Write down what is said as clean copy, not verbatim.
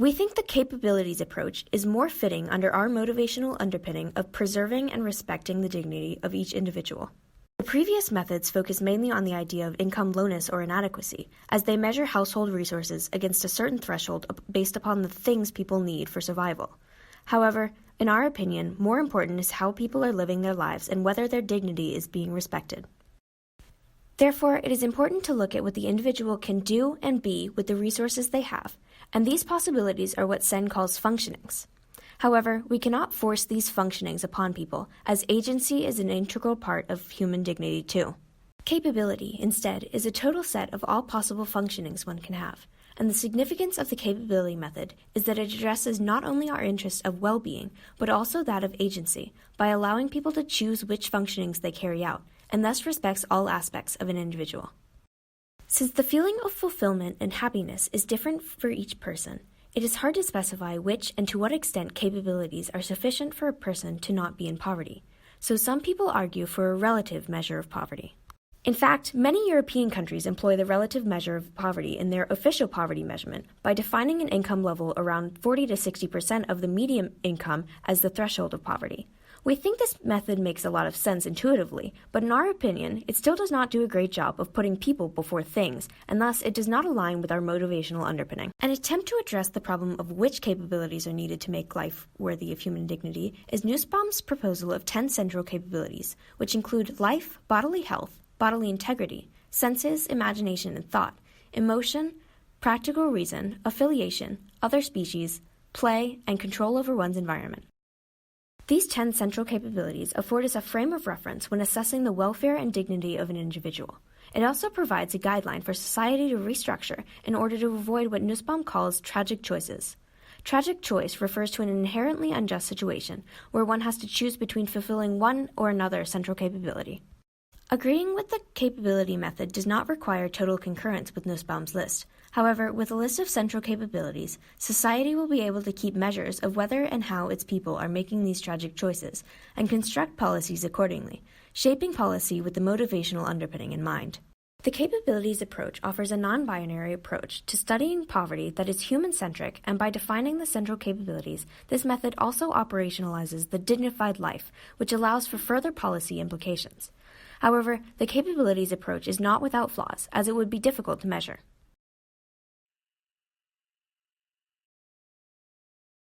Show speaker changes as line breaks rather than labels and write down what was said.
We think the capabilities approach is more fitting under our motivational underpinning of preserving and respecting the dignity of each individual. The previous methods focus mainly on the idea of income lowness or inadequacy, as they measure household resources against a certain threshold based upon the things people need for survival. However, in our opinion, more important is how people are living their lives and whether their dignity is being respected. Therefore, it is important to look at what the individual can do and be with the resources they have, and these possibilities are what Sen calls functionings. However, we cannot force these functionings upon people, as agency is an integral part of human dignity too. Capability, instead, is a total set of all possible functionings one can have, and the significance of the capability method is that it addresses not only our interests of well-being, but also that of agency, by allowing people to choose which functionings they carry out, and thus respects all aspects of an individual. Since the feeling of fulfillment and happiness is different for each person, it is hard to specify which and to what extent capabilities are sufficient for a person to not be in poverty, so some people argue for a relative measure of poverty. In fact, many European countries employ the relative measure of poverty in their official poverty measurement by defining an income level around 40 to 60% of the median income as the threshold of poverty. We think this method makes a lot of sense intuitively, but in our opinion, it still does not do a great job of putting people before things, and thus it does not align with our motivational underpinning. An attempt to address the problem of which capabilities are needed to make life worthy of human dignity is Nussbaum's proposal of 10 central capabilities, which include life, bodily health, bodily integrity, senses, imagination and thought, emotion, practical reason, affiliation, other species, play, and control over one's environment. These 10 central capabilities afford us a frame of reference when assessing the welfare and dignity of an individual. It also provides a guideline for society to restructure in order to avoid what Nussbaum calls tragic choices. Tragic choice refers to an inherently unjust situation where one has to choose between fulfilling one or another central capability. Agreeing with the capability method does not require total concurrence with Nussbaum's list. However, with a list of central capabilities, society will be able to keep measures of whether and how its people are making these tragic choices and construct policies accordingly, shaping policy with the motivational underpinning in mind. The capabilities approach offers a non-binary approach to studying poverty that is human-centric, and by defining the central capabilities, this method also operationalizes the dignified life, which allows for further policy implications. However, the capabilities approach is not without flaws, as it would be difficult to measure.